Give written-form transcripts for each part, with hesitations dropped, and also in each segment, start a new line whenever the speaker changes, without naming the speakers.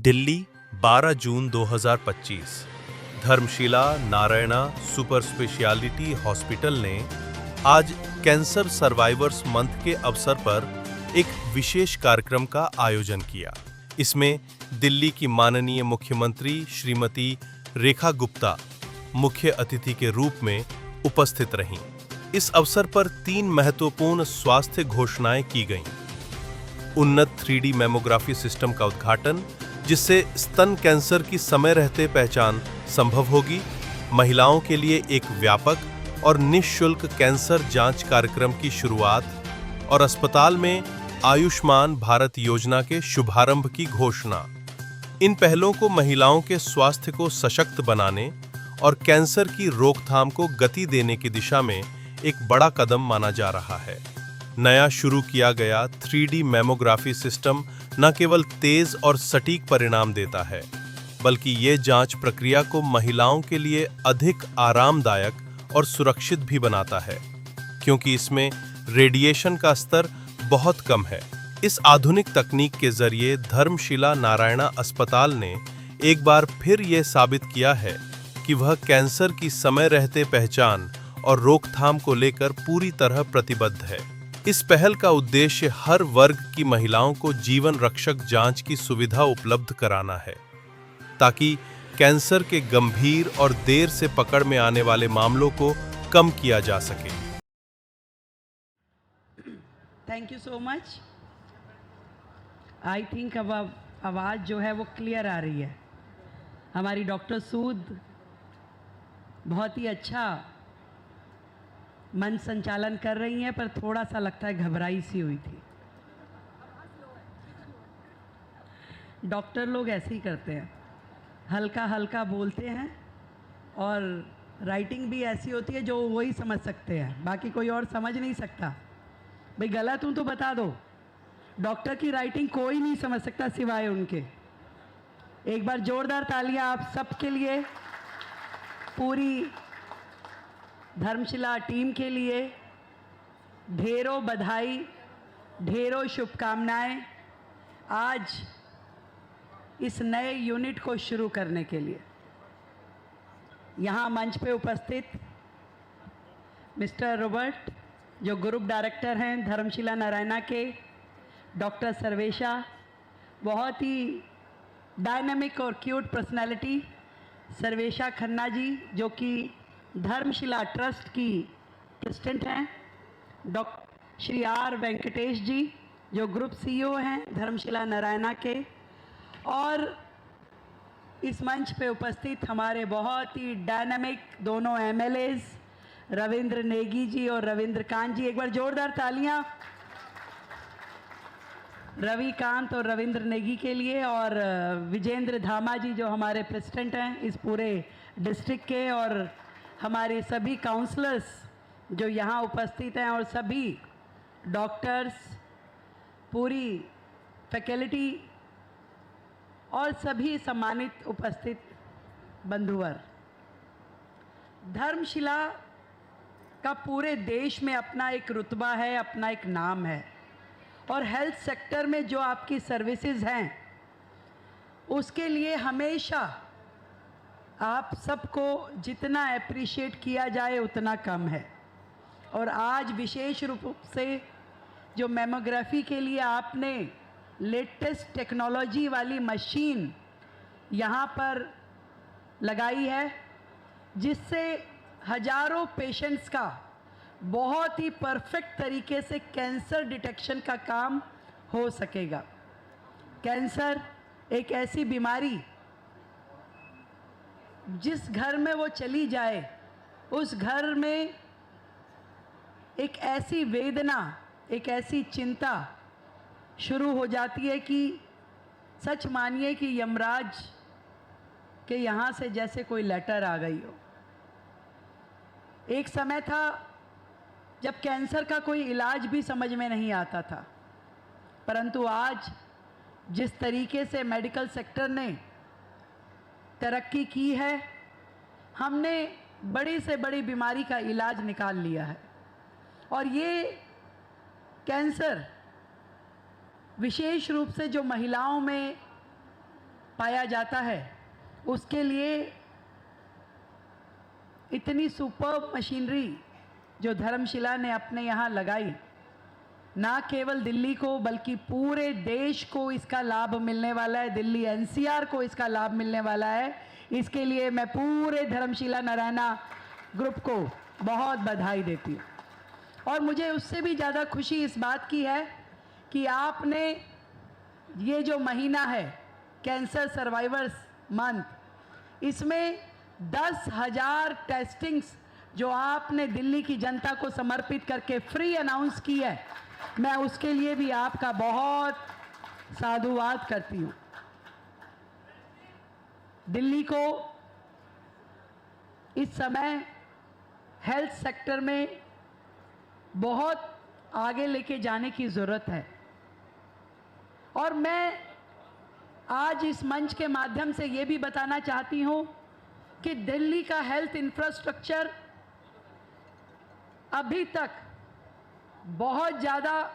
दिल्ली 12 जून 2025। Dharamshila Narayana super speciality hospital ने आज cancer survivors month के अवसर पर एक विशेष कार्यक्रम का आयोजन किया। इसमें दिल्ली की माननीय मुख्यमंत्री श्रीमती रेखा गुप्ता मुख्य अतिथि के रूप में उपस्थित रहीं। इस अवसर पर 3 महत्वपूर्ण स्वास्थ्य घोषणाएं की गईं। उन्नत 3D मैमोग्राफी सिस्टम का उद्घाटन, जिससे स्तन कैंसर की समय रहते पहचान संभव होगी। महिलाओं के लिए एक व्यापक और निःशुल्क कैंसर जांच कार्यक्रम की शुरुआत और अस्पताल में आयुष्मान भारत योजना के शुभारंभ की घोषणा। इन पहलों को महिलाओं के स्वास्थ्य को सशक्त बनाने और कैंसर की रोकथाम को गति देने की दिशा में एक बड़ा कदम माना जा रहा है। नया शुरू किया गया 3D मैमोग्राफी सिस्टम न केवल तेज और सटीक परिणाम देता है, बल्कि ये जांच प्रक्रिया को महिलाओं के लिए अधिक आरामदायक और सुरक्षित भी बनाता है, क्योंकि इसमें रेडिएशन का स्तर बहुत कम है। इस आधुनिक तकनीक के जरिए धर्मशिला नारायणा अस्पताल ने एक बार फिर ये साबित किया है कि वह कैंसर की समय रहते पहचान और रोकथाम को लेकर पूरी तरह प्रतिबद्ध है। इस पहल का उद्देश्य हर वर्ग की महिलाओं को जीवन रक्षक जांच की सुविधा उपलब्ध कराना है, ताकि कैंसर के गंभीर और देर से पकड़ में आने वाले मामलों को कम किया जा सके।
Thank you so much. I think अब आवाज़ जो है वो क्लियर आ रही है। हमारी डॉक्टर सूद बहुत ही अच्छा मंच संचालन कर रही हैं, पर थोड़ा सा लगता है घबराई सी हुई थी। डॉक्टर लोग ऐसे ही करते हैं, हल्का हल्का बोलते हैं और राइटिंग भी ऐसी होती है जो वही समझ सकते हैं, बाकी कोई और समझ नहीं सकता। भाई गलत हूँ तो बता दो। डॉक्टर की राइटिंग कोई नहीं समझ सकता सिवाय उनके। एक बार जोरदार तालियां आप सबके लिए, पूरी धर्मशिला टीम के लिए। ढेरों बधाई, ढेरों शुभकामनाएं आज इस नए यूनिट को शुरू करने के लिए। यहाँ मंच पे उपस्थित मिस्टर रॉबर्ट, जो ग्रुप डायरेक्टर हैं धर्मशिला नारायणा के, डॉक्टर सर्वेशा, बहुत ही डायनामिक और क्यूट पर्सनालिटी सर्वेशा खन्ना जी, जो कि धर्मशिला ट्रस्ट की प्रेसिडेंट हैं, डॉक्टर श्री आर वेंकटेश जी, जो ग्रुप सीईओ हैं धर्मशिला नारायणा के, और इस मंच पे उपस्थित हमारे बहुत ही डायनामिक दोनों एमएलएज रविंद्र नेगी जी और रविंद्र कांत जी। एक बार जोरदार तालियां रवि कांत और रविंद्र नेगी के लिए, और विजेंद्र धामा जी, जो हमारे प्रेसिडेंट हैं इस पूरे डिस्ट्रिक्ट के, और हमारे सभी काउंसलर्स जो यहाँ उपस्थित हैं, और सभी डॉक्टर्स, पूरी फैकल्टी और सभी सम्मानित उपस्थित बंधुवर। धर्मशिला का पूरे देश में अपना एक रुतबा है, अपना एक नाम है, और हेल्थ सेक्टर में जो आपकी सर्विसेज हैं उसके लिए हमेशा आप सबको जितना अप्रिशिएट किया जाए उतना कम है। और आज विशेष रूप से जो मैमोग्राफी के लिए आपने लेटेस्ट टेक्नोलॉजी वाली मशीन यहाँ पर लगाई है, जिससे हजारों पेशेंट्स का बहुत ही परफेक्ट तरीके से कैंसर डिटेक्शन का काम हो सकेगा। कैंसर एक ऐसी बीमारी, जिस घर में वो चली जाए उस घर में एक ऐसी वेदना, एक ऐसी चिंता शुरू हो जाती है कि सच मानिए कि यमराज के यहाँ से जैसे कोई लेटर आ गई हो। एक समय था जब कैंसर का कोई इलाज भी समझ में नहीं आता था, परंतु आज जिस तरीके से मेडिकल सेक्टर ने तरक्की की है, हमने बड़ी से बड़ी बीमारी का इलाज निकाल लिया है। और ये कैंसर विशेष रूप से जो महिलाओं में पाया जाता है, उसके लिए इतनी सुपर मशीनरी जो धर्मशिला ने अपने यहाँ लगाई, ना केवल दिल्ली को बल्कि पूरे देश को इसका लाभ मिलने वाला है, दिल्ली एनसीआर को इसका लाभ मिलने वाला है। इसके लिए मैं पूरे धर्मशिला नारायणा ग्रुप को बहुत बधाई देती हूँ। और मुझे उससे भी ज़्यादा खुशी इस बात की है कि आपने ये जो महीना है कैंसर सर्वाइवर्स मंथ, इसमें 10,000 टेस्टिंग्स जो आपने दिल्ली की जनता को समर्पित करके फ्री अनाउंस की है, मैं उसके लिए भी आपका बहुत साधुवाद करती हूँ। दिल्ली को इस समय हेल्थ सेक्टर में बहुत आगे लेके जाने की ज़रूरत है। और मैं आज इस मंच के माध्यम से ये भी बताना चाहती हूँ कि दिल्ली का हेल्थ इंफ्रास्ट्रक्चर अभी तक बहुत ज़्यादा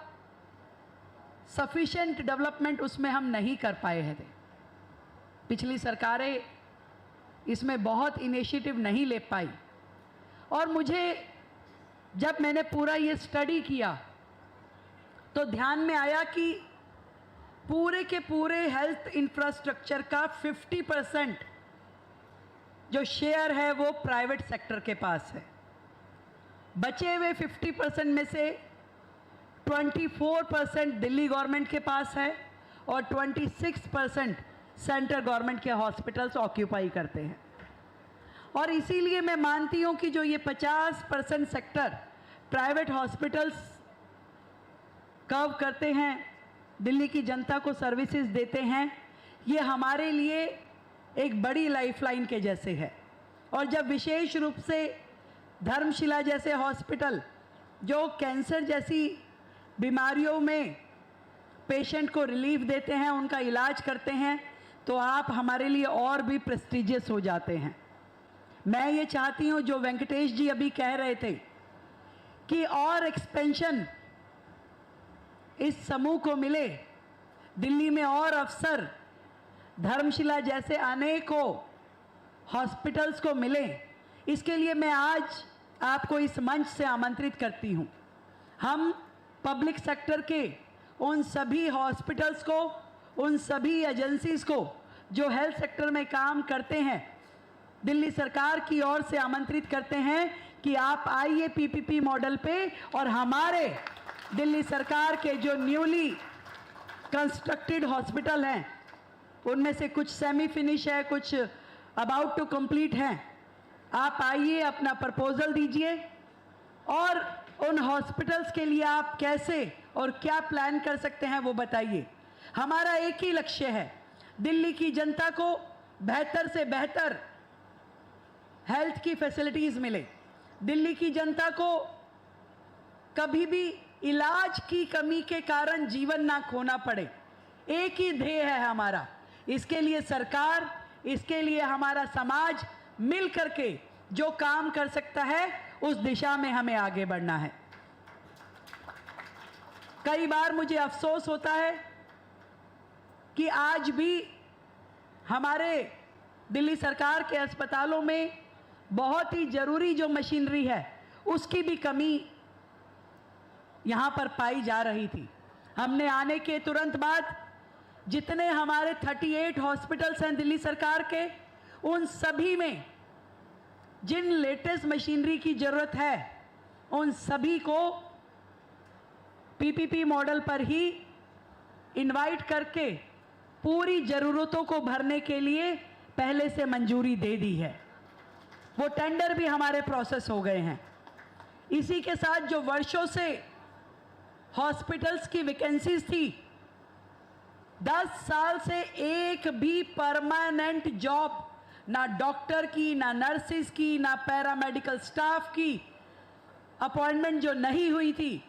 सफिशिएंट डेवलपमेंट उसमें हम नहीं कर पाए हैं। पिछली सरकारें इसमें बहुत इनिशिएटिव नहीं ले पाई। और मुझे जब मैंने पूरा ये स्टडी किया तो ध्यान में आया कि पूरे के पूरे हेल्थ इंफ्रास्ट्रक्चर का 50% जो शेयर है वो प्राइवेट सेक्टर के पास है। बचे हुए 50% में से 24% दिल्ली गवर्नमेंट के पास है और 26% सेंट्रल गवर्नमेंट के हॉस्पिटल्स ऑक्यूपाई करते हैं। और इसीलिए मैं मानती हूँ कि जो ये 50% सेक्टर प्राइवेट हॉस्पिटल्स कव करते हैं, दिल्ली की जनता को सर्विसेज देते हैं, ये हमारे लिए एक बड़ी लाइफलाइन के जैसे है। और जब विशेष रूप से धर्मशिला जैसे हॉस्पिटल जो कैंसर जैसी बीमारियों में पेशेंट को रिलीफ देते हैं, उनका इलाज करते हैं, तो आप हमारे लिए और भी प्रेस्टिजियस हो जाते हैं। मैं ये चाहती हूँ जो वेंकटेश जी अभी कह रहे थे कि और एक्सपेंशन इस समूह को मिले, दिल्ली में और अफसर धर्मशिला जैसे अनेकों हॉस्पिटल्स को मिले, इसके लिए मैं आज आपको इस मंच से आमंत्रित करती हूँ। हम पब्लिक सेक्टर के उन सभी हॉस्पिटल्स को, उन सभी एजेंसीज को जो हेल्थ सेक्टर में काम करते हैं, दिल्ली सरकार की ओर से आमंत्रित करते हैं कि आप आइए पीपीपी मॉडल पे और हमारे दिल्ली सरकार के जो न्यूली कंस्ट्रक्टेड हॉस्पिटल हैं, उनमें से कुछ सेमी फिनिश है, कुछ अबाउट टू कंप्लीट हैं, आप आइए अपना प्रपोजल दीजिए और उन हॉस्पिटल्स के लिए आप कैसे और क्या प्लान कर सकते हैं वो बताइए। हमारा एक ही लक्ष्य है, दिल्ली की जनता को बेहतर से बेहतर हेल्थ की फैसिलिटीज़ मिले, दिल्ली की जनता को कभी भी इलाज की कमी के कारण जीवन ना खोना पड़े। एक ही ध्येय है हमारा। इसके लिए सरकार, इसके लिए हमारा समाज मिल करके जो काम कर सकता है, उस दिशा में हमें आगे बढ़ना है। कई बार मुझे अफसोस होता है कि आज भी हमारे दिल्ली सरकार के अस्पतालों में बहुत ही ज़रूरी जो मशीनरी है, उसकी भी कमी यहाँ पर पाई जा रही थी। हमने आने के तुरंत बाद जितने हमारे 38 हॉस्पिटल्स हैं दिल्ली सरकार के, उन सभी में जिन लेटेस्ट मशीनरी की ज़रूरत है, उन सभी को पीपीपी मॉडल पर ही इनवाइट करके पूरी ज़रूरतों को भरने के लिए पहले से मंजूरी दे दी है। वो टेंडर भी हमारे प्रोसेस हो गए हैं। इसी के साथ जो वर्षों से हॉस्पिटल्स की वैकेंसीज थी, 10 साल से एक भी परमानेंट जॉब ना डॉक्टर की, ना नर्सिस की, ना पैरामेडिकल स्टाफ की अपॉइंटमेंट जो नहीं हुई थी,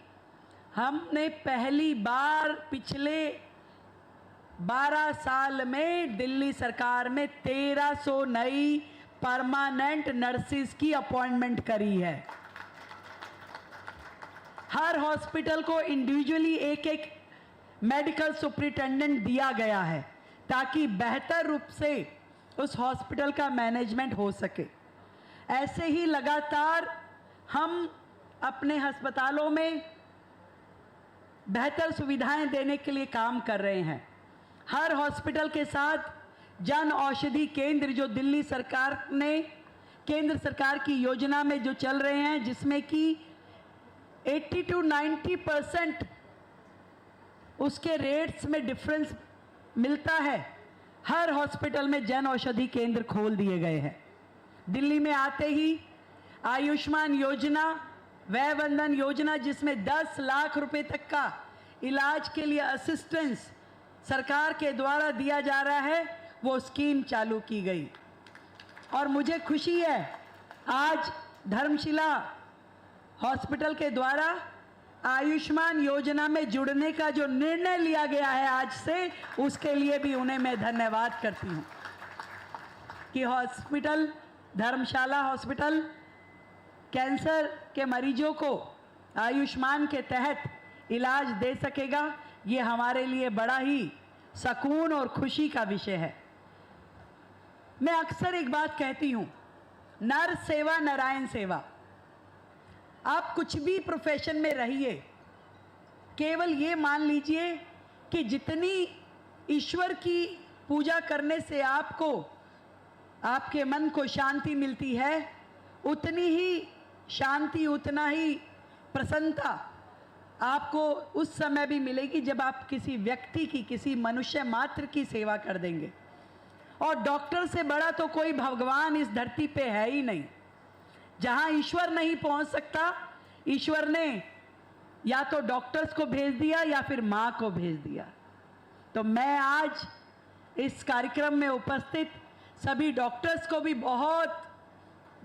हमने पहली बार पिछले 12 साल में दिल्ली सरकार में 1300 नई परमानेंट नर्सिस की अपॉइंटमेंट करी है। हर हॉस्पिटल को इंडिविजुअली एक एक मेडिकल सुपरिटेंडेंट दिया गया है ताकि बेहतर रूप से उस हॉस्पिटल का मैनेजमेंट हो सके। ऐसे ही लगातार हम अपने अस्पतालों में बेहतर सुविधाएं देने के लिए काम कर रहे हैं। हर हॉस्पिटल के साथ जन औषधि केंद्र जो दिल्ली सरकार ने केंद्र सरकार की योजना में जो चल रहे हैं, जिसमें कि 80 to 90% उसके रेट्स में डिफरेंस मिलता है, हर हॉस्पिटल में जन औषधि केंद्र खोल दिए गए हैं। दिल्ली में आते ही आयुष्मान योजना, वय वंदन योजना, जिसमें 10 लाख रुपए तक का इलाज के लिए असिस्टेंस सरकार के द्वारा दिया जा रहा है, वो स्कीम चालू की गई। और मुझे खुशी है आज धर्मशिला हॉस्पिटल के द्वारा आयुष्मान योजना में जुड़ने का जो निर्णय लिया गया है आज से, उसके लिए भी उन्हें मैं धन्यवाद करती हूँ कि हॉस्पिटल, धर्मशाला हॉस्पिटल कैंसर के मरीजों को आयुष्मान के तहत इलाज दे सकेगा। ये हमारे लिए बड़ा ही सुकून और खुशी का विषय है। मैं अक्सर एक बात कहती हूँ, नर सेवा नारायण सेवा। आप कुछ भी प्रोफेशन में रहिए, केवल ये मान लीजिए कि जितनी ईश्वर की पूजा करने से आपको, आपके मन को शांति मिलती है, उतनी ही शांति, उतना ही प्रसन्नता आपको उस समय भी मिलेगी जब आप किसी व्यक्ति की, किसी मनुष्य मात्र की सेवा कर देंगे। और डॉक्टर से बड़ा तो कोई भगवान इस धरती पे है ही नहीं। जहां ईश्वर नहीं पहुंच सकता, ईश्वर ने या तो डॉक्टर्स को भेज दिया या फिर मां को भेज दिया। तो मैं आज इस कार्यक्रम में उपस्थित सभी डॉक्टर्स को भी बहुत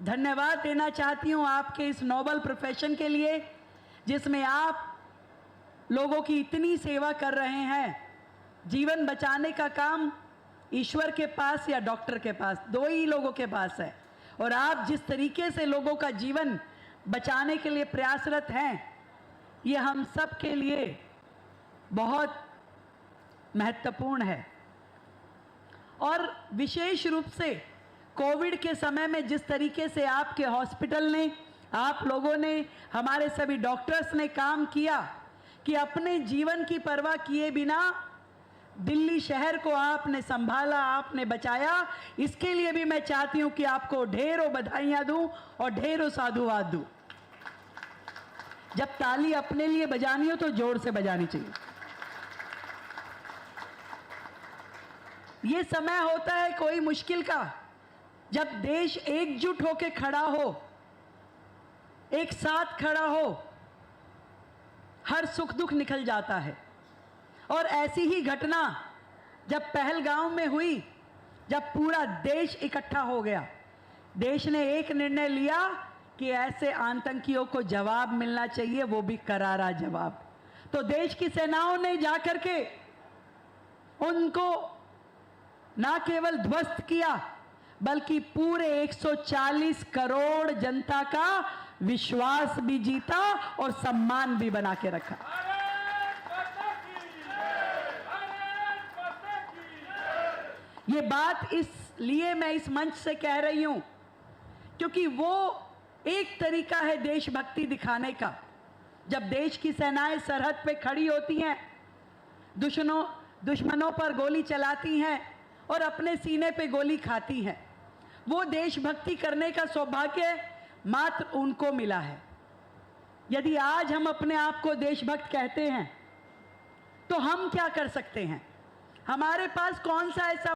धन्यवाद देना चाहती हूं आपके इस नोबल प्रोफेशन के लिए, जिसमें आप लोगों की इतनी सेवा कर रहे हैं। जीवन बचाने का काम ईश्वर के पास या डॉक्टर के पास, दो ही लोगों के पास है। और आप जिस तरीके से लोगों का जीवन बचाने के लिए प्रयासरत हैं, ये हम सब के लिए बहुत महत्वपूर्ण है। और विशेष रूप से कोविड के समय में जिस तरीके से आपके हॉस्पिटल ने, आप लोगों ने, हमारे सभी डॉक्टर्स ने काम किया कि अपने जीवन की परवाह किए बिना दिल्ली शहर को आपने संभाला, आपने बचाया। इसके लिए भी मैं चाहती हूं कि आपको ढेरों बधाइयां दूं और ढेरों साधुवाद दूं। जब ताली अपने लिए बजानी हो तो जोर से बजानी चाहिए। ये समय होता है कोई मुश्किल का, जब देश एकजुट होकर खड़ा हो, एक साथ खड़ा हो, हर सुख दुख निकल जाता है। और ऐसी ही घटना जब पहलगांव में हुई, जब पूरा देश इकट्ठा हो गया, देश ने एक निर्णय लिया कि ऐसे आतंकियों को जवाब मिलना चाहिए, वो भी करारा जवाब। तो देश की सेनाओं ने जाकर के उनको ना केवल ध्वस्त किया, बल्कि पूरे 140 करोड़ जनता का विश्वास भी जीता और सम्मान भी बना के रखा। ये बात इसलिए मैं इस मंच से कह रही हूं क्योंकि वो एक तरीका है देशभक्ति दिखाने का। जब देश की सेनाएं सरहद पे खड़ी होती हैं, दुश्मनों पर गोली चलाती हैं और अपने सीने पे गोली खाती हैं, वो देशभक्ति करने का सौभाग्य मात्र उनको मिला है। यदि आज हम अपने आप को देशभक्त कहते हैं तो हम क्या कर सकते हैं? हमारे पास कौन सा ऐसा